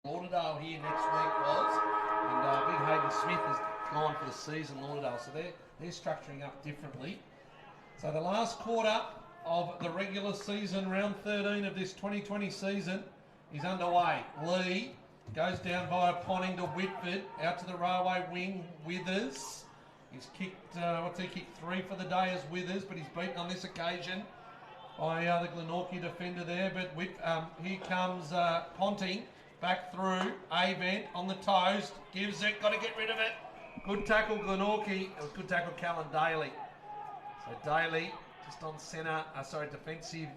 Lauderdale here next week was, and Big Hayden Smith has gone for the season, Lauderdale, so they're structuring up differently. So the last quarter of the regular season, round 13 of this 2020 season, is underway. Lee goes down via Ponting to Whitford, out to the railway wing, Withers. He's kicked, kicked 3 for the day as Withers, but he's beaten on this occasion by the Glenorchy defender there. But here comes Ponting, back through, Avent on the toes, gives it, got to get rid of it. Good tackle Glenorchy, good tackle Callan Daly. So Daly just on centre, defensive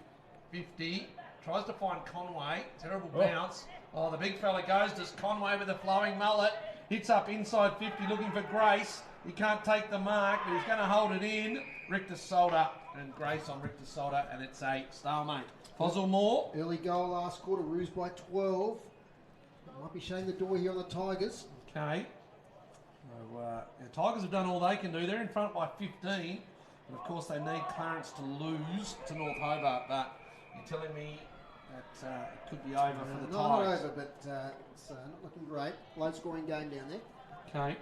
50, tries to find Conway, terrible bounce. Oh, the big fella goes, does Conway with the flowing mullet, hits up inside 50 looking for Grace. He can't take the mark, but he's going to hold it in. Richter Solder and Grace on Richter Solder, and it's a stalemate. Fossilmore. Early goal last quarter, Roos by 12. Might be shutting the door here on the Tigers. Okay. So, the Tigers have done all they can do. They're in front by 15. And of course, they need Clarence to lose to North Hobart, but you're telling me that it could be over for the Tigers. Not over, but it's not looking great. Low scoring game down there. Okay.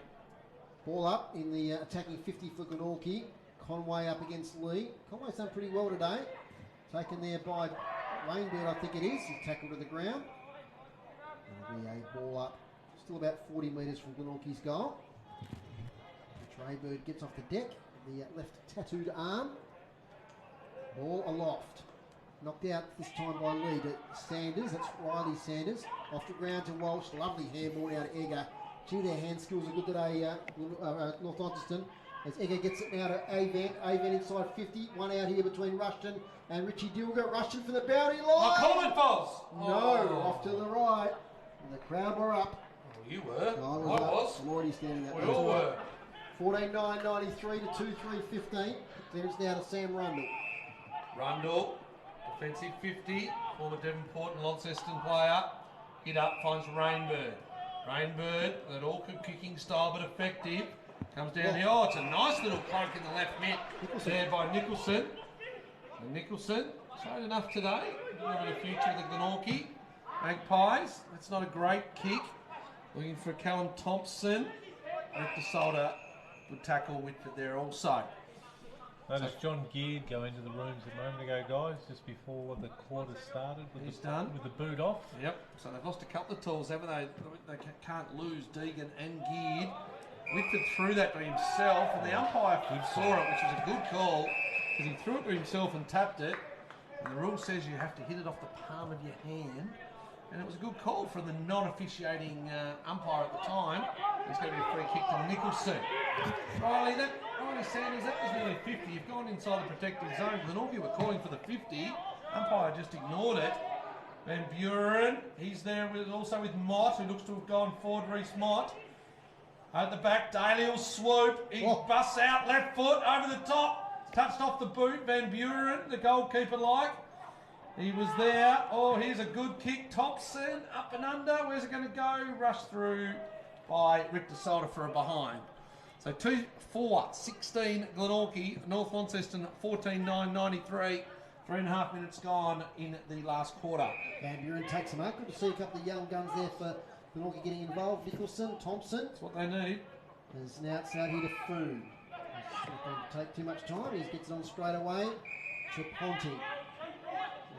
Ball up in the attacking 50 for Glenorchy. Conway up against Lee. Conway's done pretty well today. Taken there by Rainbird, I think it is. He's tackled to the ground. It'll be a ball up, still about 40 metres from Glenorchy's goal. Rainbird gets off the deck, the left tattooed arm. Ball aloft. Knocked out this time by Lee to Sanders. That's Riley Sanders. Off the ground to Walsh. Lovely handball out of Egger. Gee, their hand skills are good today, North Launceston. As Egger gets it now to Avent. Avent inside 50. One out here between Rushton and Richie Dilger. Rushton for the boundary line. Oh, Coleman falls. No, off to the right. And the crowd were up. Oh, you were. No, I was. I'm already standing that way. We all were. 14-9-93 to 2-3-15. Clearance now to Sam Rundle. Rundle, defensive 50, former Devonport and Launceston player. Hit up, finds Rainbird. Rainbird, that awkward kicking style but effective. Comes down here. Oh, it's a nice little cloak in the left mitt there by Nicholson. And Nicholson showed enough today. Having a future with the Glenorchy Magpies. That's not a great kick. Looking for Callum Thompson. Richter Solder, good tackle Whitford there also. Noticed John Geard go into the rooms a moment ago, guys, just before the quarter started with the boot off. Yep, so they've lost a couple of tools, haven't they? They can't lose Deegan and Geard. Whitford threw that to himself, and the umpire saw it, which was a good call, because he threw it to himself and tapped it. And the rule says you have to hit it off the palm of your hand. And it was a good call from the non-officiating umpire at the time. It's going to be a free kick to Nicholson. Riley Sanders, that was nearly 50. You've gone inside the protected zone. Glenorchy were calling for the 50. Umpire just ignored it. Van Buren, he's there also with Mott, who looks to have gone forward, Reece Mott. At the back, Daly will swoop. He busts out, left foot, over the top. Touched off the boot, Van Buren, the goalkeeper like. He was there. Oh, here's a good kick. Thompson, up and under. Where's it going to go? Rush through by Richter Solder for a behind. So 2-4-16 Glenorchy, North Launceston 14-9-93. 3.5 minutes gone in the last quarter. Van Buren takes him out. Good to see a couple of young guns there for Glenorchy getting involved. Nicholson, Thompson. That's what they need. There's now outside here to Foon. It's not going to take too much time. He gets it on straight away to Ponting.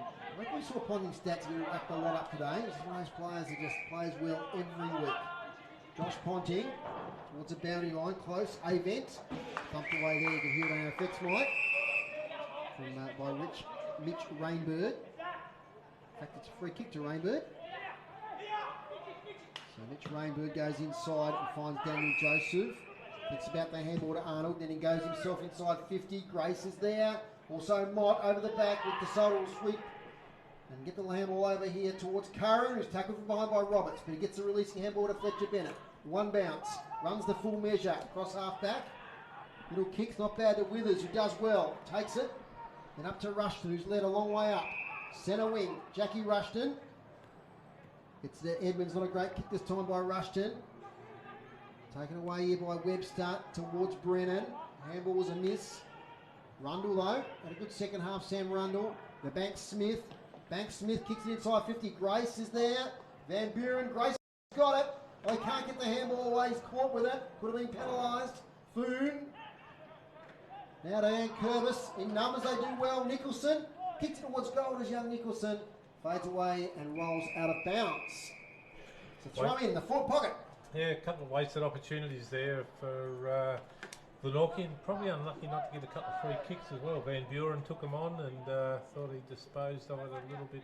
I think we saw Ponting stats being racked a lot up today. This is one of those players that just plays well every week. Josh Ponting towards the boundary line, close. Avent bumped away there. You can hear it on our effects mic from Mitch Rainbird. In fact, it's a free kick to Rainbird. So Mitch Rainbird goes inside and finds Daniel Joseph. Thinks about the handball to Arnold, then he goes himself inside 50. Grace is there. Also Mott over the back with the Solder sweep. And get the handball over here towards Curran, who's tackled from behind by Roberts, but he gets the releasing handball to Fletcher Bennett. One bounce, runs the full measure, across half back. Little kicks, not bad to Withers, who does well. Takes it, then up to Rushton, who's led a long way up. Centre wing, Jackie Rushton. It's the Edmonds, not a great kick this time by Rushton. Taken away here by Webster towards Brennan. Handball was a miss. Rundle though, had a good second half, Sam Rundle. The Banks Smith kicks it inside 50. Grace is there. Van Buren, Grace got it. They can't get the handball away. He's caught with it. Could have been penalised. Foon. Now to Ann Curvis. In numbers, they do well. Nicholson kicks it towards goal as young Nicholson fades away and rolls out of bounds. So throw in the forward pocket. Yeah, a couple of wasted opportunities there for Glenorchy, and probably unlucky not to get a couple of free kicks as well. Van Buren took them on and thought he disposed of it a little bit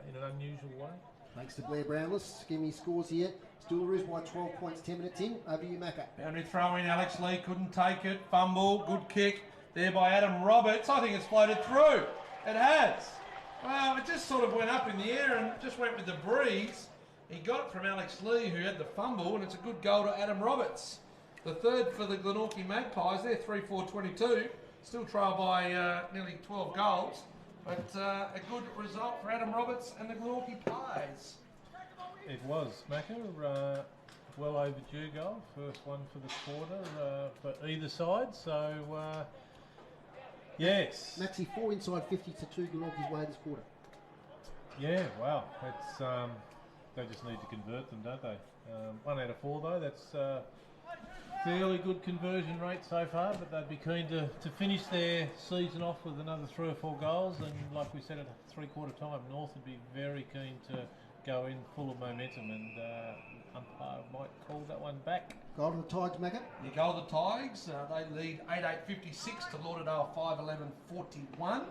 in an unusual way. Thanks to Blair Brownless. Give me scores here. Still Roos by 12 points, 10 minutes in. Over to you, Macca. Boundary throw in. Alex Lee couldn't take it. Fumble. Good kick there by Adam Roberts. I think it's floated through. It has. Well, it just sort of went up in the air and just went with the breeze. He got it from Alex Lee, who had the fumble, and it's a good goal to Adam Roberts. The third for the Glenorchy Magpies. They're 3-4-22. Still trail by nearly 12 goals. But a good result for Adam Roberts and the Glenorchy Pies. It was, Macca. Well overdue goal. First one for the quarter for either side. So, yes. Maxi 4 inside 50 to 2 Glenorchy's way this quarter. Yeah, wow. That's, they just need to convert them, don't they? 1 out of 4 though. That's fairly good conversion rate so far, but they'd be keen to finish their season off with another 3 or 4 goals, and like we said at 3/4 time, North would be very keen to go in full of momentum, and umpire might call that one back. Goal to the Tigers, Macca. The goal to the Tigers. They lead 8-8-56 to Lauderdale 5-11-41.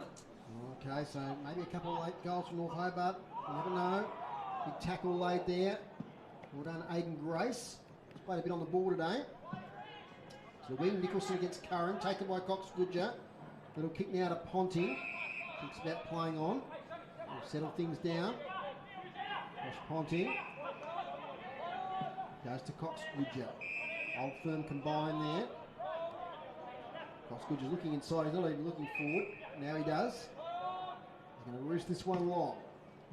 Okay, so maybe a couple of late goals from North Hobart. You never know. Big tackle laid there. Well done, Aidan Grace. He's played a bit on the ball today. So win Nicholson against Curran, taken by Cox Goodger. Little kick now to Ponting. Thinks about playing on. We'll settle things down. Josh Ponting. Goes to Cox Goodger. Old Firm combined there. Cox Goodger's looking inside, he's not even looking forward. Now he does. He's going to roost this one long.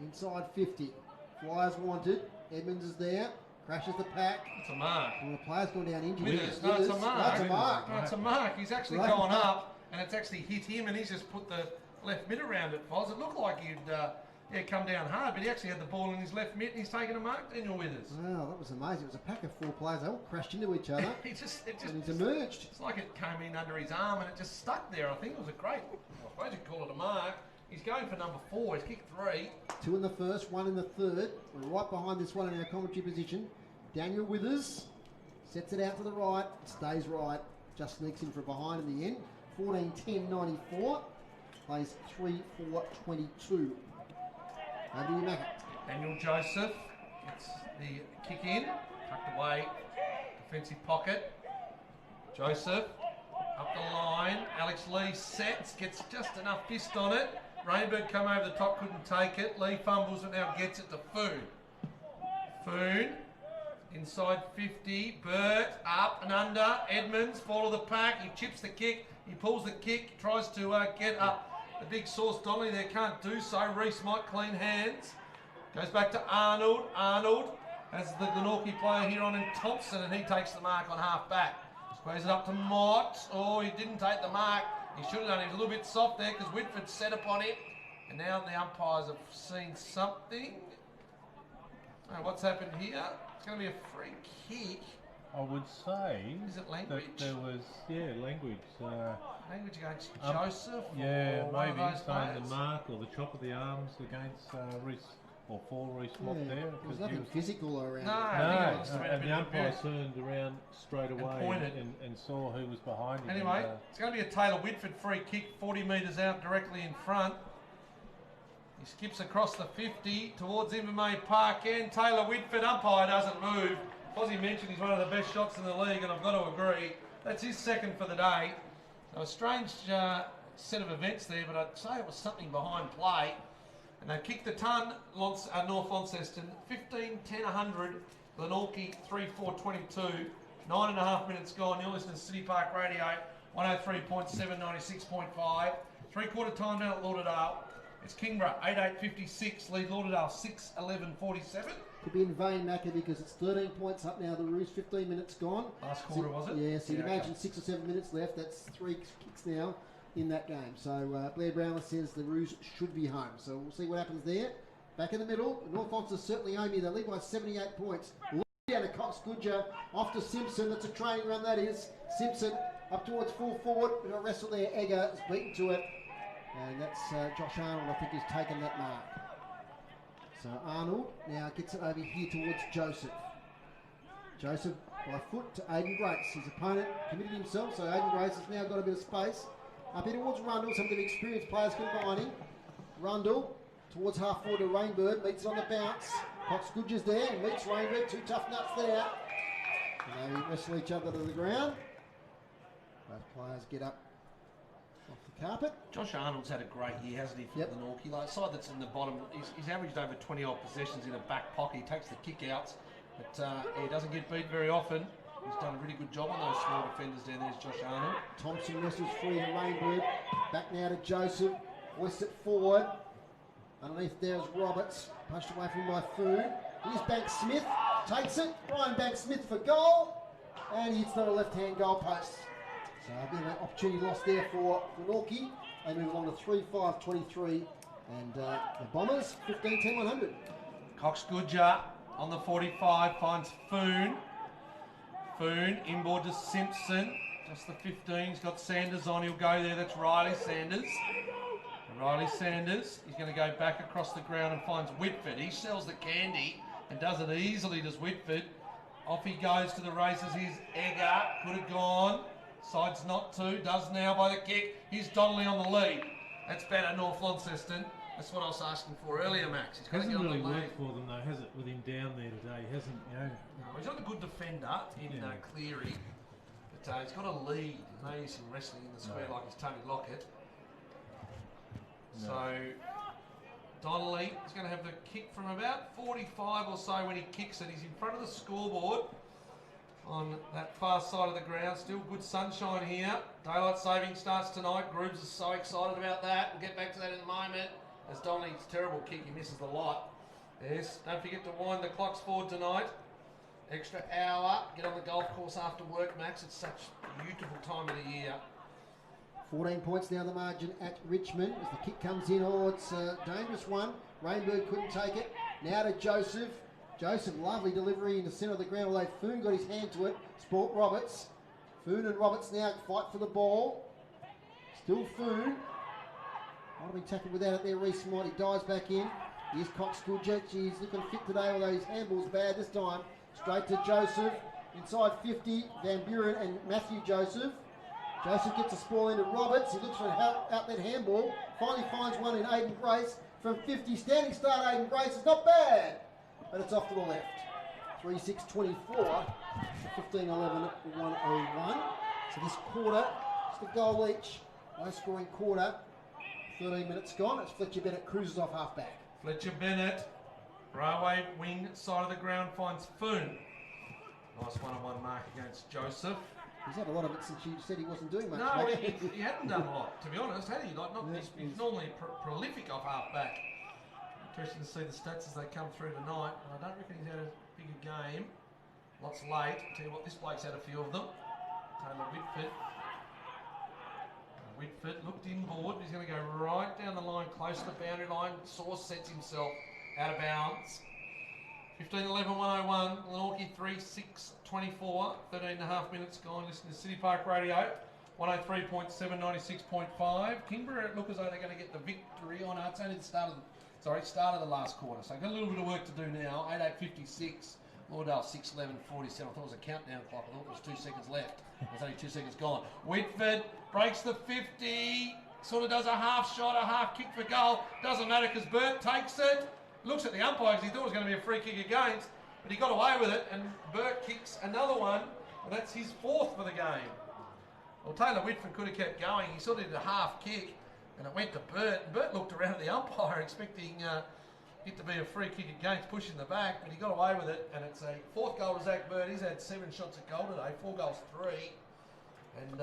Inside 50. Flyers wanted. Edmonds is there. Crashes the pack. It's a mark. And the player's gone down injured. Withers. No, it's a mark. No, it's a mark. No, it's a mark. He's actually Right. gone up, and it's actually hit him, and he's just put the left mid around it, Foz. It looked like he'd come down hard, but he actually had the ball in his left mid, and he's taken a mark, Daniel Withers. Wow, that was amazing. It was a pack of 4 players. They all crashed into each other. It just and he's emerged. It's like it came in under his arm, and it just stuck there. I think it was a great, I suppose you'd call it a mark. He's going for number 4. He's kicked 3. 2 in the first, 1 in the third. We're right behind this one in our commentary position. Daniel Withers sets it out to the right, stays right, just sneaks in from behind in the end. 14-10-94, plays 3-4-22. Over to you, Macca. Daniel Joseph gets the kick in, tucked away, defensive pocket. Joseph up the line. Alex Lee sets, gets just enough fist on it. Rainbird come over the top, couldn't take it. Lee fumbles it, now gets it to Foon. Foon. Inside 50, Burt, up and under, Edmonds, fall of the pack, he chips the kick, he pulls the kick, tries to get up the big Sauce Donnelly there, can't do so, Reese might clean hands, goes back to Arnold has the Glenorchy player here on in Thompson, and he takes the mark on half back, squares it up to Mott, oh he didn't take the mark, he should have done, he was a little bit soft there because Whitford set upon it, and now the umpires have seen something. What's happened here? It's going to be a free kick. I would say. Is it language? That there was, language. Language against Joseph? Yeah, or one of maybe those saying players? the mark or the chop of the arms against Reese, or for Reese Mott there. There was nothing physical around. No, and the umpire turned around straight away pointed. and saw who was behind him. Anyway, it's going to be a Taylor Whitford free kick, 40 metres out directly in front. He skips across the 50 towards Invermaid Park and Taylor Whitford. Umpire doesn't move. Fozzie mentioned he's one of the best shots in the league, and I've got to agree. That's his second for the day. So a strange set of events there, but I'd say it was something behind play. And they kicked the ton, North Launceston, 15-10-100, Glenorchy 3-4-22. 9.5 minutes gone. You're listening to City Park Radio, 103.7, 96.5. 3/4 time down at Lauderdale. It's Kingborough, 8-8-56, lead Lauderdale 6-11-47. Could be in vain, Macca, because it's 13 points up now. The Roos, 15 minutes gone. Last quarter, was it? Yeah, so you'd imagine okay. 6 or 7 minutes left. That's 3 kicks now in that game. So Blair Brownless says the Roos should be home. So we'll see what happens there. Back in the middle, North Launceston certainly owe me. They lead by 78 points. Down to Cox Goodger, off to Simpson. That's a training run, that is. Simpson up towards full forward. Bit of a wrestle there. Egger is beaten to it. And that's Josh Arnold, I think, who's taken that mark. So Arnold now gets it over here towards Joseph. Joseph by foot to Aiden Grace. His opponent committed himself, so Aiden Grace has now got a bit of space. Up here towards Rundle, some of the experienced players combining. Rundle towards half forward to Rainbird, meets it on the bounce. Cox Goodger's there, and meets Rainbird, two tough nuts there. And they wrestle each other to the ground. Both players get up off the carpet. Josh Arnold's had a great year, hasn't he, for the Glenorchy? Like, side that's in the bottom, he's averaged over 20 odd possessions in a back pocket. He takes the kick outs, but he doesn't get beat very often. He's done a really good job on those small defenders down there, is Josh Arnold. Thompson wrestles free to Rainbird. Back now to Joseph. Hoists it forward. Underneath there is Roberts. Pushed away from by Food. Here's Banks Smith. Takes it. Ryan Banks Smith for goal. And hits the left-hand goal post. So a bit of an opportunity lost there for Glenorchy. They move along to 3-5-23. And the Bombers, 15-10-100. Cox Goodger on the 45 finds Foon. Foon inboard to Simpson. Just the 15. He's got Sanders on. He'll go there. That's Riley Sanders. Riley Sanders, he's going to go back across the ground and finds Whitford. He sells the candy and does it easily, does Whitford. Off he goes to the races. Here's Egger, could have gone. Sides not to, does now by the kick. Here's Donnelly on the lead. That's better, North Launceston. That's what I was asking for earlier, Max. He's hasn't really worked for them though, has it? With him down there today, he hasn't. You know. No, he's not a good defender in Cleary, but he's got a lead. No use in wrestling in the square like he's Tony Lockett. No. So Donnelly is going to have the kick from about 45 or so when he kicks it. He's in front of the scoreboard on that far side of the ground. Still good sunshine here. Daylight saving starts tonight. Groves is so excited about that. We'll get back to that in a moment. As Donnelly's terrible kick, he misses the lot. Yes, don't forget to wind the clocks forward tonight. Extra hour. Get on the golf course after work, Max. It's such a beautiful time of the year. 14 points now the margin at Richmond as the kick comes in. Oh, it's a dangerous one. Rainbird couldn't take it. Now to Joseph. Joseph, lovely delivery in the centre of the ground, although Foon got his hand to it. Sport Roberts. Foon and Roberts now fight for the ball. Still Foon. Might have been tackled without it there. Reese Might. He dives back in. Here's Cox Goodger. He's looking fit today, although his handball's bad this time. Straight to Joseph. Inside 50, Van Buren and Matthew Joseph. Joseph gets a spoil into Roberts. He looks for an outlet handball. Finally finds one in Aiden Grace from 50. Standing start, Aiden Grace is not bad, but it's off to the left. 3-6-24, 15-11, 101. So this quarter, just a goal each. Low scoring quarter. 13 minutes gone. It's Fletcher Bennett cruises off half back. Fletcher Bennett, railway wing side of the ground finds Foon. Nice one-on-one mark against Joseph. He's had a lot of it since you said he wasn't doing much. No, he hadn't done a lot, to be honest, had he? Like, not he's normally prolific off half back. Interesting to see the stats as they come through tonight. I don't reckon he's had a bigger game. Lots late. I'll tell you what, this bloke's had a few of them. Taylor Whitford. Whitford looked inboard. He's going to go right down the line, close to the boundary line. Source sets himself out of bounds. 15-11, 101, Glenorchy 3-6-24, 13.5 minutes gone. Listen to City Park Radio, 103.7, 96.5. Kingborough look as though they're going to get the victory on it's only the start of the last quarter. So got a little bit of work to do now. 8-8-56, Lauderdale 6-11-47. I thought it was a countdown clock. I thought it was 2 seconds left. There's only 2 seconds gone. Whitford breaks the 50, sort of does a half shot, a half kick for goal. Doesn't matter because Burt takes it. Looks at the umpire because he thought it was going to be a free kick against, but he got away with it, and Burt kicks another one, and that's his 4th for the game. Well, Taylor Whitford could have kept going. He sort of did a half kick, and it went to Burt. And Burt looked around at the umpire expecting it to be a free kick against, pushing the back, but he got away with it, and it's a 4th goal to Zach Burt. He's had 7 shots at goal today, 4 goals, 3. And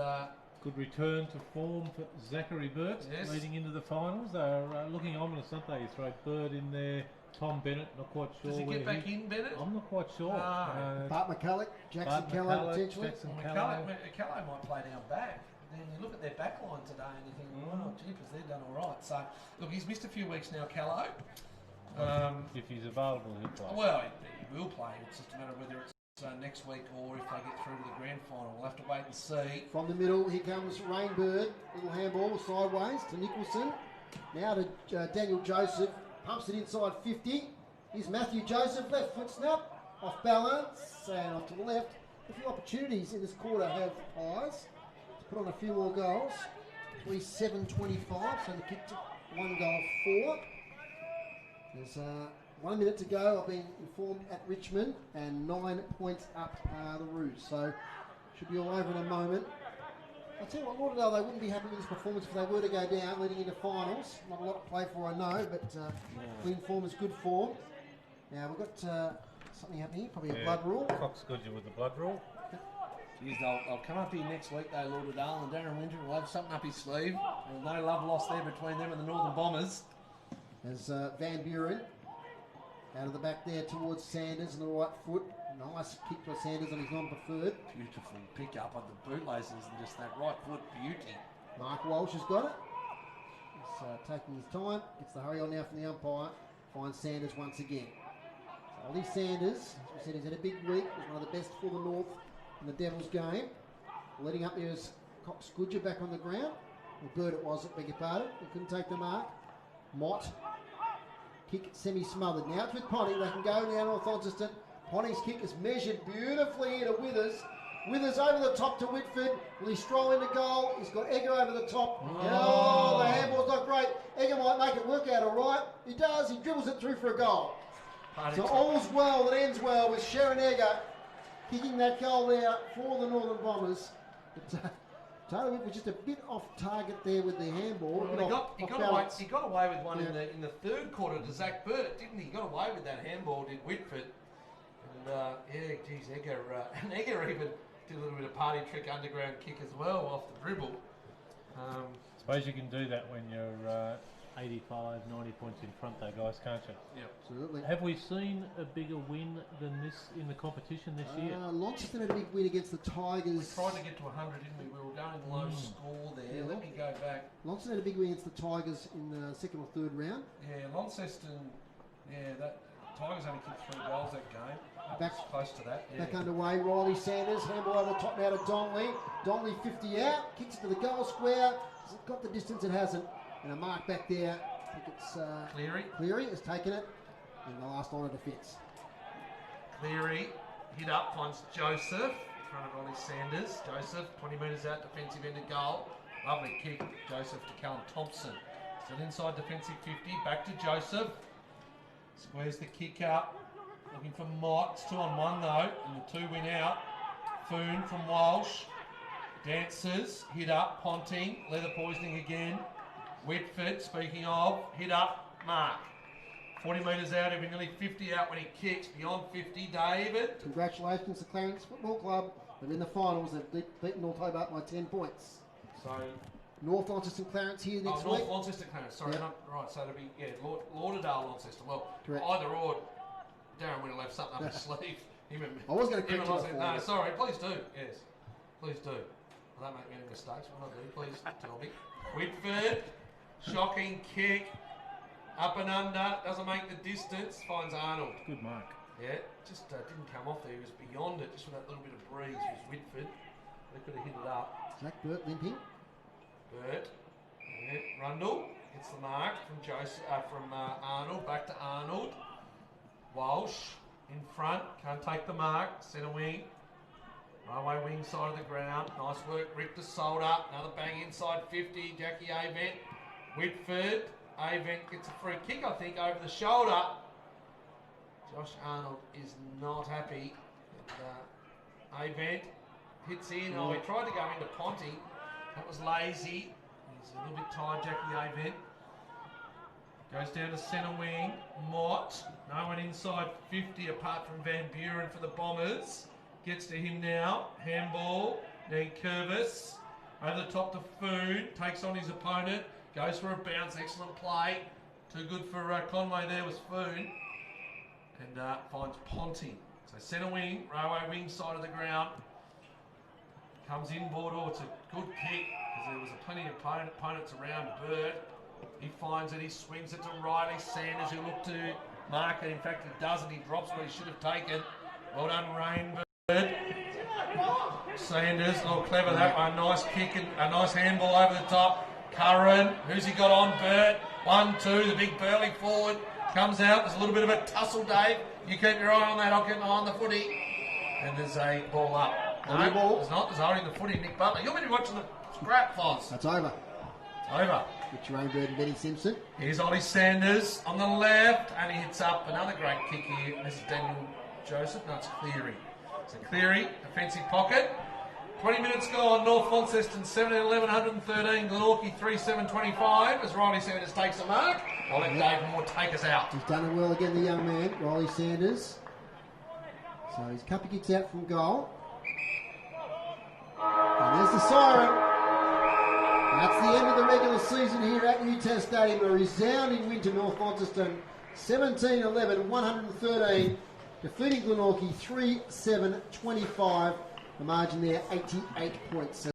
good return to form for Zachary Burt, leading into the finals. They're looking ominous, aren't they? You throw Burt in there, Tom Bennett, not quite sure. Does he get back in, Bennett? I'm not quite sure. Bart McCulloch, Jackson Callow potentially. Callow might play down back. Then you look at their back line today and you think, oh, jeepers, they've done all right. So, look, he's missed a few weeks now, Callow. If he's available, he'll play. Well, he will play. It's just a matter of whether it's next week or if they get through to the grand final. We'll have to wait and see. From the middle, here comes Rainbird. Little handball sideways to Nicholson. Now to Daniel Joseph. Pumps it inside 50. Here's Matthew Joseph. Left foot snap. Off balance. And off to the left. A few opportunities in this quarter have eyes to put on a few more goals. 27-25. So the kick to 1 goal 4. There's 1 minute to go. I've been informed at Richmond, and 9 points up the Roos. So should be all over in a moment. I'll tell you what, Lauderdale, they wouldn't be happy with this performance if they were to go down leading into finals. Not a lot to play for, I know, but clean form is good form. Now we've got something happening here, probably a blood rule. Cox got you with the blood rule. Geez, they'll come up here next week, though, Lauderdale, and Darren Winter will have something up his sleeve. There's no love lost there between them and the Northern Bombers. As Van Buren out of the back there towards Sanders on the right foot. Nice kick by Sanders on his non-preferred. Beautiful pick up of the bootlaces and just that right foot beauty. Mark Walsh has got it. He's taking his time. Gets the hurry on now from the umpire. Finds Sanders once again. So Ollie Sanders, as we said, he's had a big week. Was one of the best for the North in the Devils game. Leading up there is Cox Goodger back on the ground. Or Bird it was, beg your pardon. He couldn't take the mark. Mott. Kick semi-smothered. Now it's with Ponting. They can go now North Launceston. Ponting's kick is measured beautifully into Withers. Withers over the top to Whitford. Will he stroll into goal? He's got Egger over the top. Oh, the handball's not great. Egger might make it work out all right. He does. He dribbles it through for a goal. So all's well that ends well with Sharon Egger kicking that goal there for the Northern Bombers. But, Taylor Whitford just a bit off target there with the handball. Well, he got away with one in the third quarter to Zach Burt, didn't he? He got away with that handball, did Whitford. And geez, Egger, and Egger even did a little bit of party trick underground kick as well off the dribble. Suppose you can do that when you're 85, 90 points in front though, guys, can't you? Yeah, absolutely. Have we seen a bigger win than this in the competition this year? Launceston had a big win against the Tigers. We tried to get to 100, didn't we? We were going low score there. Yeah, Let me go back. Launceston had a big win against the Tigers in the second or third round. Yeah, Launceston, that Tigers only kicked 3 goals that game. Back close to that. Yeah. Back underway, Riley Sanders, handball over the top now to Donnelly. Donnelly 50 out, kicks it to the goal square. Has it got the distance? It hasn't. And a mark back there. I think it's Cleary has taken it in the last line of defence. Cleary hit up, finds Joseph in front of Ollie Sanders. Joseph 20 metres out, defensive end of goal. Lovely kick, Joseph to Callum Thompson. Still inside defensive 50, back to Joseph. Squares the kick up. Looking for Mott. It's 2-on-1 though, and the 2 win out. Foon from Walsh. Dances, hit up, Ponting, leather poisoning again. Whitford, speaking of, hit up, mark. 40 metres out, he'll be nearly 50 out when he kicks, beyond 50, David. Congratulations to Clarence Football Club. They're in the finals, they've beaten North Hobart by 10 points. So, North Launceston Clarence here next week. North Launceston Clarence, sorry, right, so it'll be, Lauderdale Launceston. Well, correct. Either or, Darren will have something up his sleeve. I was going to correct you. No, sorry, please do, yes. Please do. I don't make any mistakes when I do, please tell me. Whitford, shocking kick, up and under, doesn't make the distance, finds Arnold. Good mark. Yeah, just didn't come off there, he was beyond it, just with that little bit of breeze was Whitford. They could have hit it up. Zach Burt limping. Burt, Rundle gets the mark from Arnold, back to Arnold. Walsh in front, can't take the mark, centre wing. Railway wing side of the ground. Nice work. Richter sold up. Another bang inside 50. Jackie Avent. Whitford. Avent gets a free kick, I think, over the shoulder. Josh Arnold is not happy. Avent hits in. Oh, he tried to go into Ponting. That was lazy. He's a little bit tired, Jackie Avent. Goes down to centre wing. Mott. No one inside 50 apart from Van Buren for the Bombers. Gets to him now. Handball. Then Curvis. Over the top to Foon. Takes on his opponent. Goes for a bounce. Excellent play. Too good for Conway there was Foon. And finds Ponting. So centre wing. Railway wing side of the ground. Comes inboard. Oh, it's a good kick. Because there was plenty of opponents around Bird. He finds it, he swings it to Riley Sanders, who looked to mark it. In fact, he doesn't. He drops what he should have taken. Well done, Rainbird. Sanders, oh, clever that one. Nice kick and a nice handball over the top. Curran, who's he got on? Burt. 1-2, the big burly forward comes out. There's a little bit of a tussle, Dave. You keep your eye on that. I'll keep my eye on the footy. And there's a ball up. No, there's not. There's already the footy, Nick Butler. You're going to be watching the scrap, Foz. That's over. Over. Richard Rainbird and Benny Simpson. Here's Ollie Sanders on the left, and he hits up another great kick here. This is Daniel Joseph. No, it's Cleary. So Cleary, defensive pocket. 20 minutes gone. North Launceston 17-11, 113. Glenorchy 3-7-25. As Riley Sanders takes a mark, I'll let Dave Moore take us out. He's done it well again, the young man, Riley Sanders. So his couple kicks out from goal. And there's the siren. That's the end of the regular season here at Newtown Stadium. A resounding win to North Launceston, 17-11, 113, defeating Glenorchy 3-7-25. The margin there, 88 points.